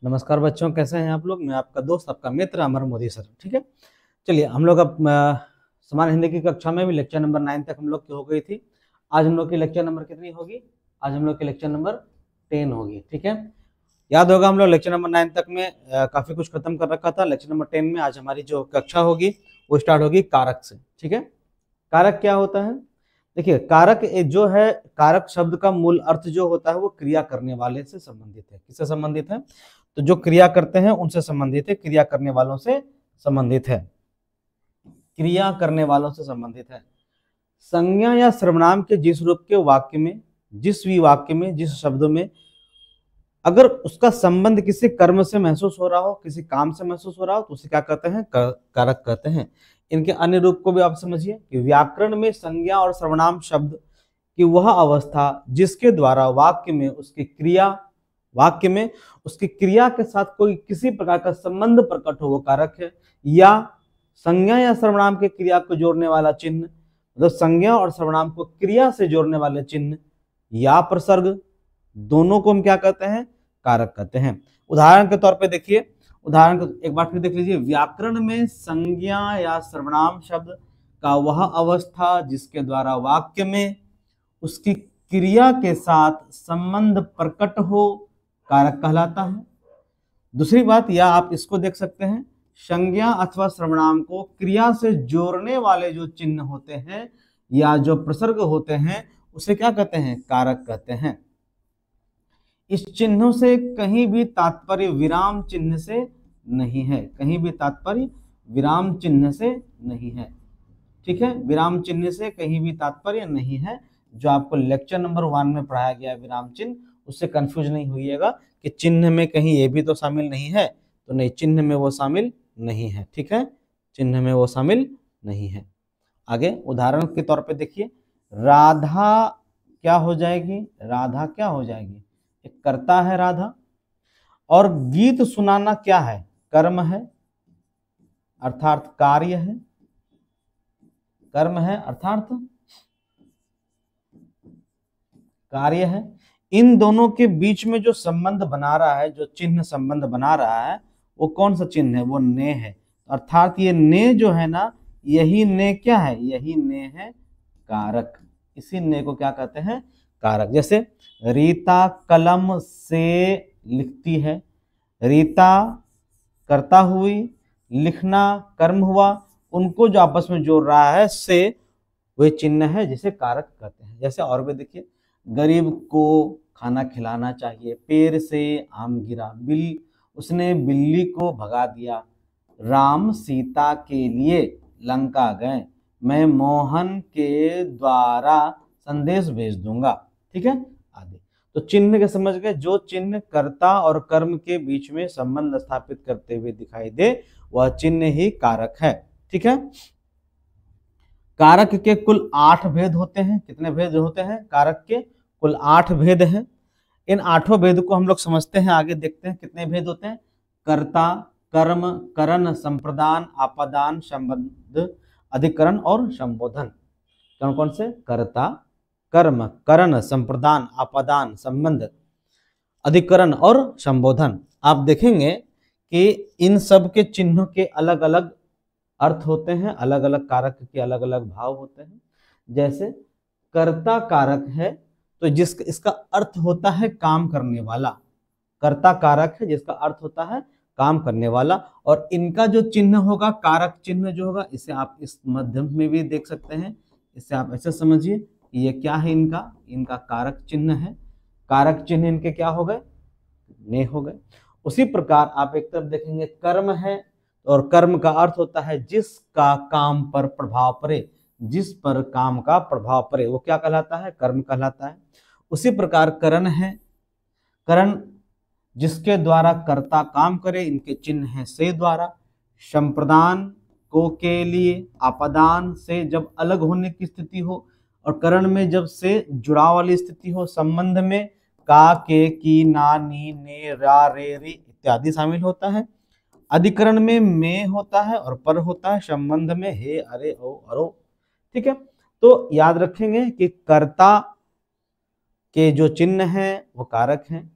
नमस्कार बच्चों, कैसे हैं आप लोग। मैं आपका दोस्त, आपका मित्र अमर मोदी सर। ठीक है, चलिए हम लोग अब सामान्य हिंदी की कक्षा में भी लेक्चर नंबर 9 तक हम लोग की हो गई थी। आज हम लोग की लेक्चर नंबर कितनी होगी? आज हम लोग की लेक्चर नंबर 10 होगी। ठीक है, याद होगा हम लोग लेक्चर नंबर 9 तक में काफी कुछ खत्म कर रखा था। लेक्चर नंबर 10 में आज हमारी जो कक्षा होगी वो स्टार्ट होगी कारक से। ठीक है, कारक क्या होता है? देखिए, कारक जो है, कारक शब्द का मूल अर्थ जो होता है वो क्रिया करने वाले से संबंधित है। किससे संबंधित है? तो जो क्रिया करते हैं उनसे संबंधित है, क्रिया करने वालों से संबंधित है, क्रिया करने वालों से संबंधित है। संज्ञा या सर्वनाम के जिस रूप के वाक्य में, जिस भी वाक्य में, जिस शब्द में अगर उसका संबंध किसी कर्म से महसूस हो रहा हो, किसी काम से महसूस हो रहा हो, तो उसे क्या कहते हैं? कारक कहते हैं। इनके अन्य रूप को भी आप समझिए कि व्याकरण में संज्ञा और सर्वनाम शब्द की वह अवस्था जिसके द्वारा वाक्य में उसकी क्रिया के साथ कोई किसी प्रकार का संबंध प्रकट हो, वो कारक है। या संज्ञा या सर्वनाम के क्रिया को जोड़ने वाला चिन्ह, मतलब संज्ञा और सर्वनाम को क्रिया से जोड़ने वाले चिन्ह या प्रसर्ग, दोनों को हम क्या कहते हैं? कारक कहते हैं। उदाहरण के तौर पे देखिए, उदाहरण को एक बार फिर देख लीजिए। व्याकरण में संज्ञा या सर्वनाम शब्द का वह अवस्था जिसके द्वारा वाक्य में उसकी क्रिया के साथ संबंध प्रकट हो, कारक कहलाता है। दूसरी बात, या आप इसको देख सकते हैं, संज्ञा अथवा सर्वनाम को क्रिया से जोड़ने वाले जो चिन्ह होते हैं या जो प्रसर्ग होते हैं उसे क्या कहते हैं? कारक कहते हैं। इस चिन्हों से कहीं भी तात्पर्य विराम चिन्ह से नहीं है, कहीं भी तात्पर्य विराम चिन्ह से नहीं है। ठीक है, विराम चिन्ह से कहीं भी तात्पर्य नहीं है। जो आपको लेक्चर नंबर 1 में पढ़ाया गया विराम चिन्ह, उससे कंफ्यूज नहीं होइएगा कि चिन्ह में कहीं ये भी तो शामिल नहीं है। तो नहीं, चिन्ह में वो शामिल नहीं है। ठीक है, चिन्ह में वो शामिल नहीं है। आगे उदाहरण के तौर पे देखिए, राधा क्या हो जाएगी? राधा क्या हो जाएगी? एक कर्ता है राधा। और गीत सुनाना क्या है? कर्म है, अर्थात कार्य है। कर्म है अर्थात कार्य है। इन दोनों के बीच में जो संबंध बना रहा है, जो चिन्ह संबंध बना रहा है, वो कौन सा चिन्ह है? वो ने है। अर्थात ये ने जो है ना, यही ने क्या है? यही ने है कारक। इसी ने को क्या कहते हैं? कारक। जैसे रीता कलम से लिखती है, रीता कर्ता हुई, लिखना कर्म हुआ, उनको जो आपस में जोड़ रहा है से, वही चिन्ह है जिसे कारक कहते हैं। जैसे और भी देखिए, गरीब को खाना खिलाना चाहिए, पेड़ से आम गिरा, उसने बिल्ली को भगा दिया, राम सीता के लिए लंका गए, मैं मोहन के द्वारा संदेश भेज दूंगा। ठीक है, आदि। तो चिन्ह के समझ गए, जो चिन्ह कर्ता और कर्म के बीच में संबंध स्थापित करते हुए दिखाई दे वह चिन्ह ही कारक है। ठीक है, कारक के कुल 8 भेद होते हैं। कितने भेद होते हैं? कारक के कुल 8 भेद हैं। इन 8 भेद को हम लोग समझते हैं, आगे देखते हैं कितने भेद होते हैं। कर्ता, कर्म, करण, संप्रदान, आपादान, संबंध, अधिकरण और संबोधन। कौन कौन से? कर्ता, कर्म, करण, संप्रदान, आपादान, संबंध, अधिकरण और संबोधन। आप देखेंगे कि इन सब के चिन्हों के अलग अलग अर्थ होते हैं, अलग अलग कारक के अलग अलग भाव होते हैं। जैसे कर्ता कारक है तो इसका अर्थ होता है काम करने वाला। कर्ता कारक है जिसका अर्थ होता है काम करने वाला। और इनका जो चिन्ह होगा, कारक चिन्ह जो होगा, इसे आप इस माध्यम में भी देख सकते हैं। इसे आप ऐसे समझिए कि ये क्या है? इनका कारक चिन्ह है। कारक चिन्ह इनके क्या हो गए? ने हो गए। उसी प्रकार आप एक तरफ देखेंगे कर्म है, और कर्म का अर्थ होता है जिसका काम पर प्रभाव पड़े, जिस पर काम का प्रभाव पड़े वो क्या कहलाता है? कर्म कहलाता है। उसी प्रकार करण है, करण जिसके द्वारा कर्ता काम करे, इनके चिन्ह है से द्वारा। संप्रदान को के लिए, आपादान से जब अलग होने की स्थिति हो, और करण में जब से जुड़ाव वाली स्थिति हो, संबंध में का, के, की, ना, नी, ने, रा, रे, री इत्यादि शामिल होता है। अधिकरण में होता है और पर होता है, संबंध में हे, अरे, ओ, अरो। ठीक है, तो याद रखेंगे कि कर्ता के जो चिन्ह हैं वो कारक हैं,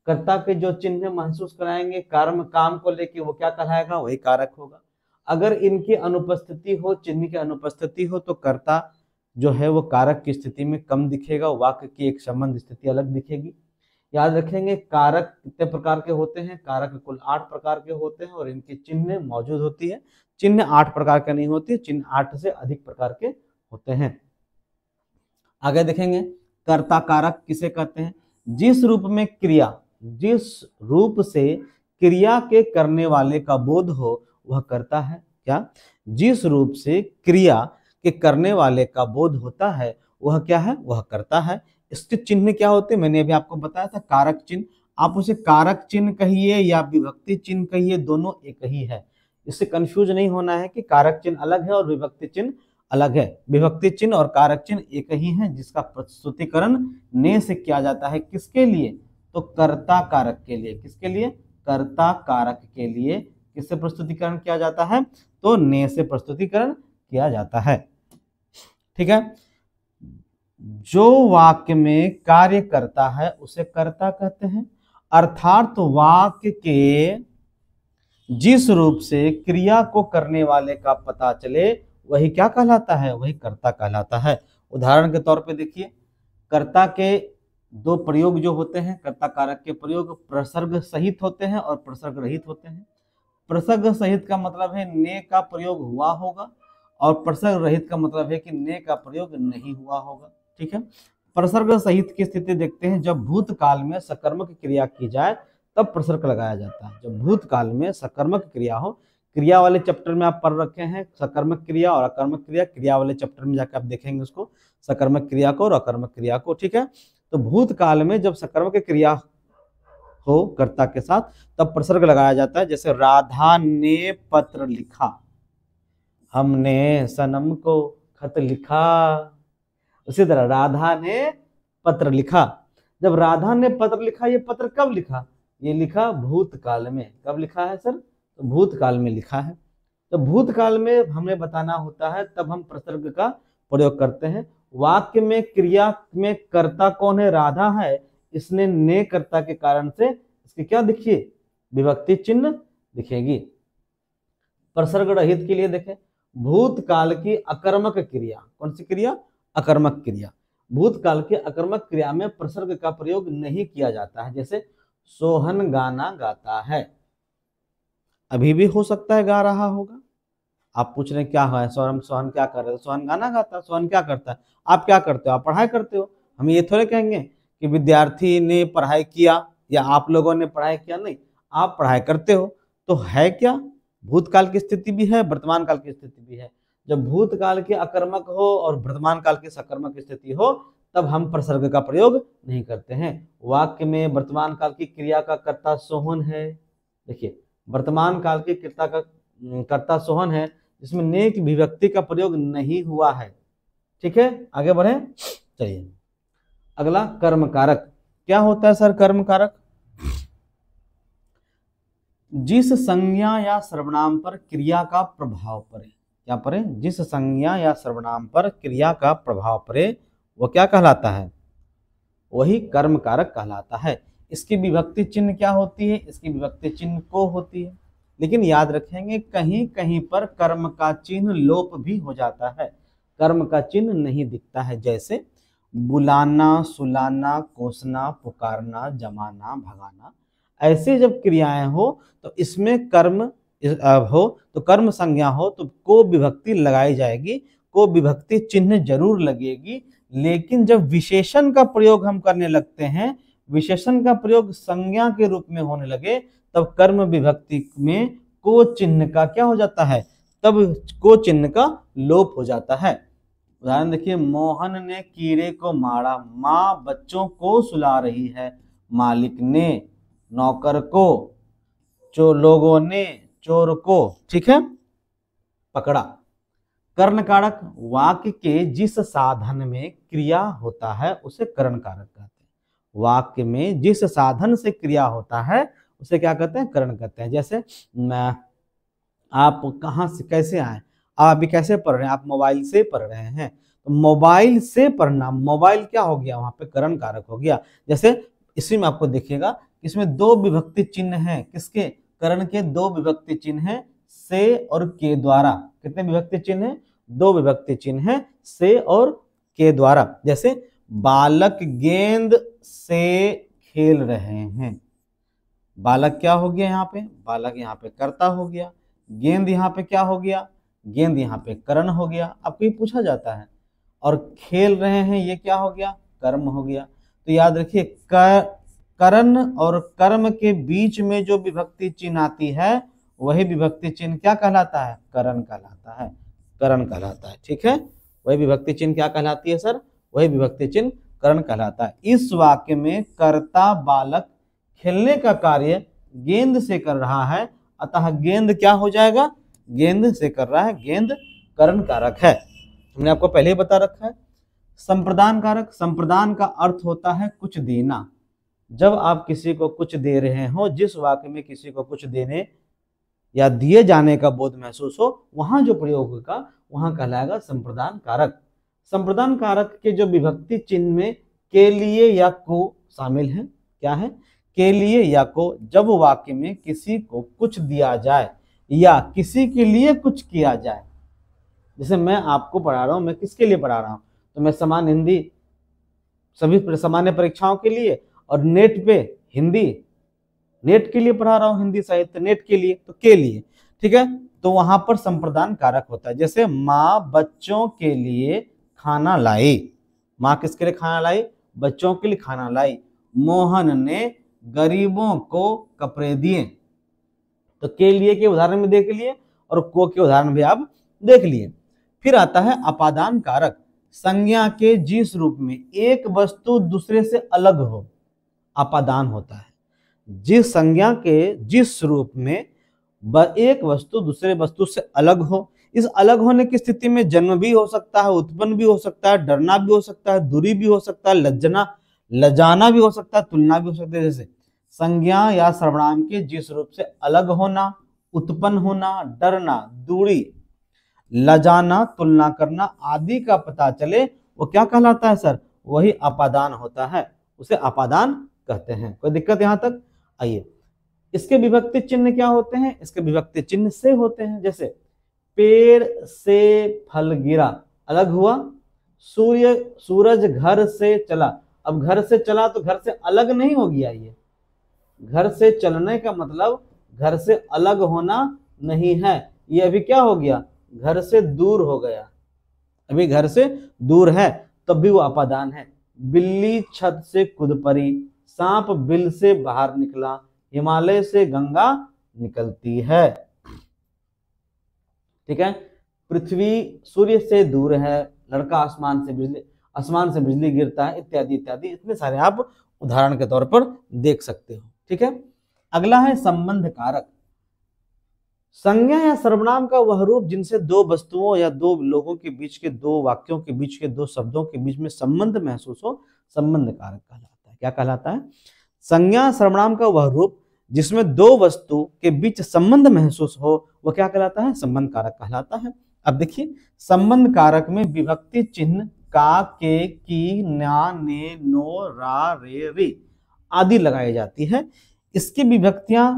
कर्ता के जो चिन्ह महसूस कराएंगे कर्म काम को लेके, वो क्या कहलाएगा, वही कारक होगा। अगर इनकी अनुपस्थिति हो, चिन्ह की अनुपस्थिति हो, तो कर्ता जो है वो कारक की स्थिति में कम दिखेगा, वाक्य की एक संबंध स्थिति अलग दिखेगी। याद रखेंगे कारक कितने प्रकार के होते हैं, कारक कुल 8 प्रकार के होते हैं और इनकी चिन्ह मौजूद होती है। चिन्ह 8 प्रकार के नहीं होती, चिन्ह 8 से अधिक प्रकार के होते हैं। आगे देखेंगे कर्ता कारक किसे कहते हैं, जिस रूप में क्रिया, जिस रूप से क्रिया के करने वाले का बोध हो वह कर्ता है। क्या, जिस रूप से क्रिया के करने वाले का बोध होता है वह क्या है, वह कर्ता है। इसके चिन्ह क्या होते हैं, मैंने अभी आपको बताया था, कारक चिन्ह। आप उसे कारक चिन्ह कहिए या विभक्ति चिन्ह कहिए, दोनों एक ही है। इससे कंफ्यूज नहीं होना है कि कारक चिन्ह अलग है और विभक्ति चिन्ह अलग है। विभक्ति चिन्ह और कारक चिन्ह एक ही है, जिसका प्रस्तुतिकरण ने से किया जाता है। किसके लिए, तो कर्ता कारक के लिए। किसके लिए, कर्ता कारक के लिए किससे प्रस्तुतिकरण किया जाता है, तो ने से प्रस्तुतिकरण किया जाता है। ठीक है, जो वाक्य में कार्य करता है उसे कर्ता कहते हैं, अर्थात वाक्य के जिस रूप से क्रिया को करने वाले का पता चले वही क्या कहलाता है, वही कर्ता कहलाता है। उदाहरण के तौर पे देखिए, कर्ता के 2 प्रयोग जो होते हैं, कर्ता कारक के प्रयोग प्रसर्ग सहित होते हैं और प्रसर्ग रहित होते हैं। प्रसर्ग सहित का मतलब है ने का प्रयोग हुआ होगा और प्रसर्ग रहित का मतलब है कि ने का प्रयोग नहीं हुआ होगा। ठीक है, प्रसर्ग सहित की स्थिति देखते हैं, जब भूतकाल में सकर्मक क्रिया की जाए तब प्रसर्ग लगाया जाता है। जब भूतकाल में सकर्मक क्रिया हो, क्रिया वाले चैप्टर में आप पढ़ रखे हैं सकर्मक क्रिया और अकर्मक क्रिया, क्रिया वाले चैप्टर में जाकर आप देखेंगे उसको, सकर्मक क्रिया को और अकर्मक क्रिया को। ठीक है, तो भूतकाल में जब सकर्मक क्रिया हो कर्ता के साथ तब प्रसर्ग लगाया जाता है। जैसे राधा ने पत्र लिखा, हमने सनम को खत लिखा। उसी तरह राधा ने पत्र लिखा, जब राधा ने पत्र लिखा, ये पत्र कब लिखा, ये लिखा भूतकाल में। कब लिखा है सर, तो भूतकाल में लिखा है। तो भूतकाल में हमें बताना होता है तब हम प्रसर्ग का प्रयोग करते हैं। वाक्य में क्रिया में कर्ता कौन है, राधा है, इसने ने कर्ता के कारण से इसकी क्या दिखिए, विभक्ति चिन्ह दिखेगी। प्रसर्ग रहित के लिए देखें, भूतकाल की अकर्मक क्रिया, कौन सी क्रिया, अकर्मक क्रिया। भूतकाल के अकर्मक क्रिया में प्रसर्ग का प्रयोग नहीं किया जाता है। जैसे सोहन गाना गाता है, अभी भी हो सकता है गा रहा होगा। आप पूछ रहे हैं क्या है सोहन क्या कर रहे हो, सोहन गाना गाता है। सोहन क्या करता है, आप क्या करते हो, आप पढ़ाई करते हो। हम ये थोड़े कहेंगे कि विद्यार्थी ने पढ़ाई किया या आप लोगों ने पढ़ाई किया, नहीं, आप पढ़ाई करते हो। तो है क्या, भूतकाल की स्थिति भी है, वर्तमान काल की स्थिति भी है। जब भूतकाल के अकर्मक हो और वर्तमान काल की सकर्मक स्थिति हो तब हम प्रसर्ग का प्रयोग नहीं करते हैं। वाक्य में वर्तमान काल की क्रिया का कर्ता सोहन है, देखिए वर्तमान काल की क्रिया का कर्ता सोहन है, जिसमें ने की विभक्ति का प्रयोग नहीं हुआ है। ठीक है, आगे बढ़े, चलिए अगला कर्म कारक। क्या होता है सर कर्म कारक, जिस संज्ञा या सर्वनाम पर क्रिया का प्रभाव पड़े, क्या पड़े, जिस संज्ञा या सर्वनाम पर क्रिया का प्रभाव पड़े वो क्या कहलाता है, वही कर्म कारक कहलाता है। इसकी विभक्ति चिन्ह क्या होती है, इसकी विभक्ति चिन्ह को होती है। लेकिन याद रखेंगे कहीं कहीं पर कर्म का चिन्ह लोप भी हो जाता है, कर्म का चिन्ह नहीं दिखता है। जैसे बुलाना, सुलाना, कोसना, पुकारना, जमाना, भगाना, ऐसे जब क्रियाएं हो तो इसमें कर्म हो तो कर्म संज्ञा हो तो को विभक्ति लगाई जाएगी, को विभक्ति चिन्ह जरूर लगेगी। लेकिन जब विशेषण का प्रयोग हम करने लगते हैं, विशेषण का प्रयोग संज्ञा के रूप में होने लगे, तब कर्म विभक्ति में को चिन्ह का क्या हो जाता है, तब को चिन्ह का लोप हो जाता है। उदाहरण देखिए, मोहन ने कीड़े को मारा, माँ बच्चों को सुला रही है, मालिक ने नौकर को, लोगों ने चोर को, ठीक है, पकड़ा। कर्ण कारक, वाक्य के जिस साधन में क्रिया होता है उसे कर्ण कारक कहते हैं। वाक्य में जिस साधन से क्रिया होता है उसे क्या कहते हैं, कर्ण कहते हैं। जैसे आप कहाँ से कैसे आए, आप अभी कैसे पढ़ रहे हैं, आप मोबाइल से पढ़ रहे हैं, तो मोबाइल से पढ़ना, मोबाइल क्या हो गया, वहां पे कर्ण कारक हो गया। जैसे इसी में आपको देखिएगा इसमें दो विभक्ति चिन्ह हैं, किसके, करण के दो विभक्ति चिन्ह हैं, से और के द्वारा। कितने विभक्ति चिन्ह हैं, दो विभक्ति चिन्ह हैं, से और के द्वारा। जैसे बालक गेंद से खेल रहे हैं, बालक क्या हो गया यहाँ पे, बालक यहाँ पे कर्ता हो गया, गेंद यहाँ पे क्या हो गया, गेंद यहाँ पे करण हो गया। अब कहीं पूछा जाता है, और खेल रहे हैं ये क्या हो गया, कर्म हो गया। तो याद रखिए करण और कर्म के बीच में जो विभक्ति चिन्ह आती है वही विभक्ति चिन्ह क्या कहलाता है, करण कहलाता है, करण कहलाता है। ठीक है, वही विभक्ति चिन्ह क्या कहलाती है सर, वही विभक्ति चिन्ह करण कहलाता है। इस वाक्य में कर्ता बालक खेलने का कार्य गेंद से कर रहा है, अतः गेंद क्या हो जाएगा, गेंद से कर रहा है, गेंद करण कारक है। हमने आपको पहले ही बता रखा है। संप्रदान कारक, संप्रदान का अर्थ होता है कुछ देना। जब आप किसी को कुछ दे रहे हो, जिस वाक्य में किसी को कुछ देने या दिए जाने का बोध महसूस हो, वहां जो प्रयोग होगा वहां कहलाएगा संप्रदान कारक। संप्रदान कारक के जो विभक्ति चिन्ह में के लिए या को शामिल है, क्या है, के लिए या को, जब वाक्य में किसी को कुछ दिया जाए या किसी के लिए कुछ किया जाए। जैसे मैं आपको पढ़ा रहा हूं, मैं किसके लिए पढ़ा रहा हूं, तो मैं समान हिंदी सभी सामान्य परीक्षाओं के लिए, और नेट पे हिंदी नेट के लिए पढ़ा रहा हूं, हिंदी साहित्य नेट के लिए, तो के लिए। ठीक है, तो वहां पर संप्रदान कारक होता है। जैसे माँ बच्चों के लिए खाना लाई, माँ किसके लिए खाना लाई, बच्चों के लिए खाना लाई। मोहन ने गरीबों को कपड़े दिए, तो के लिए के उदाहरण में देख लिए और को के उदाहरण भी आप देख लिए। फिर आता है अपादान कारक, संज्ञा के जिस रूप में एक वस्तु दूसरे से अलग हो, अपादान होता है। जिस संज्ञा के जिस रूप में एक वस्तु दूसरे वस्तु से अलग हो, इस अलग होने की स्थिति में जन्म भी हो सकता है, उत्पन्न भी हो सकता है, डरना भी हो सकता है, दूरी भी हो सकता है, लजाना भी हो सकता है, तुलना भी हो सकता है। जैसे संज्ञा या सर्वनाम के जिस रूप से अलग होना, उत्पन्न होना, डरना, दूरी, लजाना, तुलना करना आदि का पता चले, वो क्या कहलाता है सर, वही अपादान होता है, उसे अपादान कहते हैं। कोई दिक्कत यहां तक? आइए, इसके विभक्ति चिन्ह क्या होते हैं, इसके विभक्ति चिन्ह से होते हैं। जैसे पेड़ से फल गिरा, अलग हुआ। सूरज घर से चला, अब घर से चला तो घर से अलग नहीं हो गया, ये घर से चलने का मतलब घर से अलग होना नहीं है, ये अभी क्या हो गया, घर से दूर हो गया, अभी घर से दूर है, तब भी वो अपादान है। बिल्ली छत से कूद पड़ी, सांप बिल से बाहर निकला, हिमालय से गंगा निकलती है। ठीक है, पृथ्वी सूर्य से दूर है, लड़का आसमान से बिजली गिरता है, इत्यादि इत्यादि। इतने सारे आप उदाहरण के तौर पर देख सकते हो। ठीक है, अगला है संबंध कारक। संज्ञा या सर्वनाम का वह रूप जिनसे दो वस्तुओं या दो लोगों के बीच के, दो वाक्यों के बीच के, दो शब्दों के बीच में संबंध महसूस हो, संबंध कारक कहलाता है। क्या कहलाता है? संज्ञा सर्वनाम का वह रूप जिसमें दो वस्तु के बीच संबंध महसूस हो, वह क्या कहलाता है? संबंध कारक कहलाता है। अब देखिए, संबंध कारक में विभक्ति चिन्ह का, के, की, ना, ने, नो, रा, रे, री आदि लगाई जाती है। इसकी विभक्तियां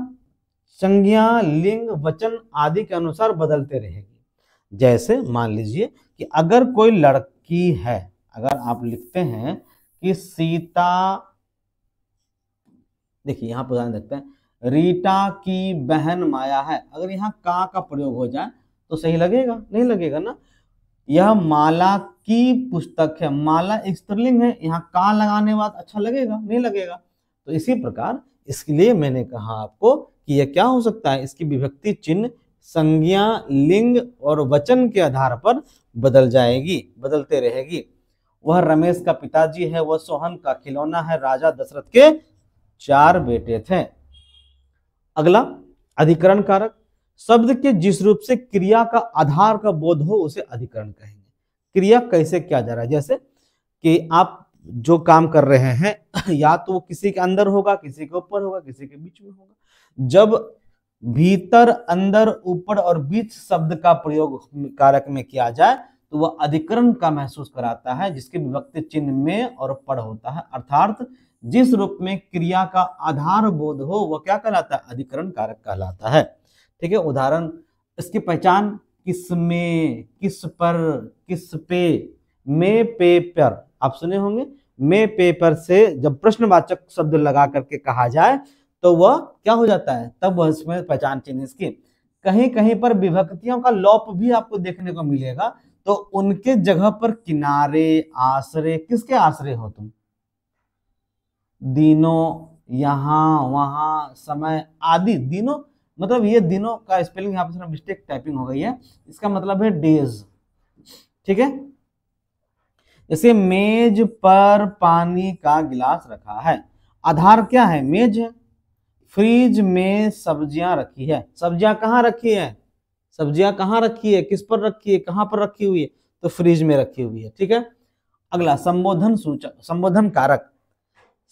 संज्ञा, लिंग, वचन आदि के अनुसार बदलते रहेगी। जैसे मान लीजिए कि अगर कोई लड़की है, अगर आप लिखते हैं कि सीता, देखिए यहां पर ध्यान देखते हैं, रीटा की बहन माया है, अगर यहाँ का प्रयोग हो जाए तो सही लगेगा? नहीं लगेगा ना। यह माला की पुस्तक है, माला एक स्त्रीलिंग है, यहाँ का लगाने बाद अच्छा लगेगा? नहीं लगेगा। तो इसी प्रकार इसके लिए मैंने कहा आपको कि यह क्या हो सकता है, इसकी विभक्ति चिन्ह संज्ञा, लिंग और वचन के आधार पर बदल जाएगी, बदलते रहेगी। वह रमेश का पिताजी है, वह सोहन का खिलौना है, राजा दशरथ के 4 बेटे थे। अगला अधिकरण कारक, शब्द के जिस रूप से क्रिया का आधार का बोध हो उसे अधिकरण कहेंगे। क्रिया कैसे किया जा रहा है, जैसे कि आप जो काम कर रहे हैं या तो वो किसी के अंदर होगा, किसी के ऊपर होगा, किसी के बीच में होगा। जब भीतर, अंदर, ऊपर और बीच शब्द का प्रयोग कारक में किया जाए तो वह अधिकरण का महसूस कराता है, जिसके विभक्ति चिन्ह में और पर होता है। अर्थात जिस रूप में क्रिया का आधार बोध हो वह क्या कहलाता है, अधिकरण कारक कहलाता है। ठीक है, उदाहरण इसकी पहचान किसमें, किस पर, किस पे, में, पे, पर, आप सुने होंगे। में, पे, पर से जब प्रश्नवाचक शब्द लगा करके कहा जाए तो वह क्या हो जाता है, तब वह इसमें पहचान चिन्ह इसकी। कहीं कहीं पर विभक्तियों का लोप भी आपको देखने को मिलेगा, तो उनके जगह पर किनारे, आश्रय, किसके आश्रय हो तुम, दिनों, यहाँ, वहां, समय आदि। दिनों मतलब ये दिनों का स्पेलिंग यहाँ पे थोड़ा मिस्टेक टाइपिंग हो गई है, इसका मतलब है डेज। ठीक है, जैसे मेज पर पानी का गिलास रखा है, आधार क्या है, मेज है। फ्रिज में सब्जियां रखी है, सब्जियां कहाँ रखी है, सब्जियां कहाँ रखी है, किस पर रखी है, कहाँ पर रखी हुई है, तो फ्रिज में रखी हुई है। ठीक है, अगला संबोधन सूचक, संबोधन कारक।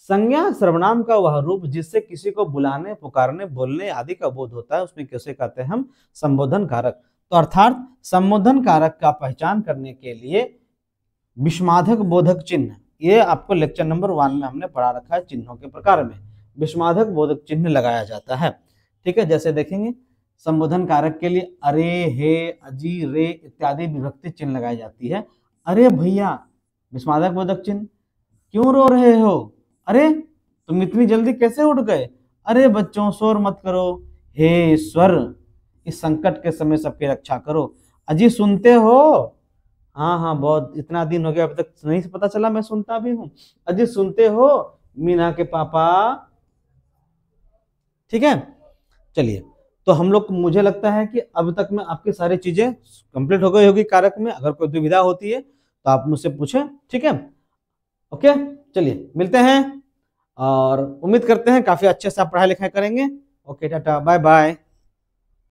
संज्ञा सर्वनाम का वह रूप जिससे किसी को बुलाने, पुकारने, बोलने आदि का बोध होता है, उसमें कैसे कहते हैं हम, संबोधन कारक। तो अर्थात संबोधन कारक का पहचान करने के लिए विस्माधक बोधक चिन्ह, ये आपको लेक्चर नंबर 1 में हमने पढ़ा रखा है, चिन्हों के प्रकार में विस्माधक बोधक चिन्ह लगाया जाता है। ठीक है, जैसे देखेंगे संबोधन कारक के लिए अरे, हे, अजी, रे इत्यादि विभक्ति चिन्ह लगाई जाती है। अरे भैया, विस्माधक बोधक चिन्ह, क्यों रो रहे हो, अरे तुम इतनी जल्दी कैसे उठ गए, अरे बच्चों शोर मत करो, हे ईश्वर इस संकट के समय सबकी रक्षा करो, अजी सुनते हो, हाँ हाँ बहुत, इतना दिन हो गया अभी तक नहीं पता चला, मैं सुनता भी हूँ, अजी सुनते हो, मीना के पापा। ठीक है, चलिए, तो हम लोग, मुझे लगता है कि अब तक में आपकी सारी चीजें कंप्लीट हो गई होगी कारक में। अगर कोई दुविधा होती है तो आप मुझसे पूछें। ठीक है, ओके, चलिए मिलते हैं और उम्मीद करते हैं काफी अच्छे से आप पढ़ाई लिखाई करेंगे। Okay, tata, bye bye.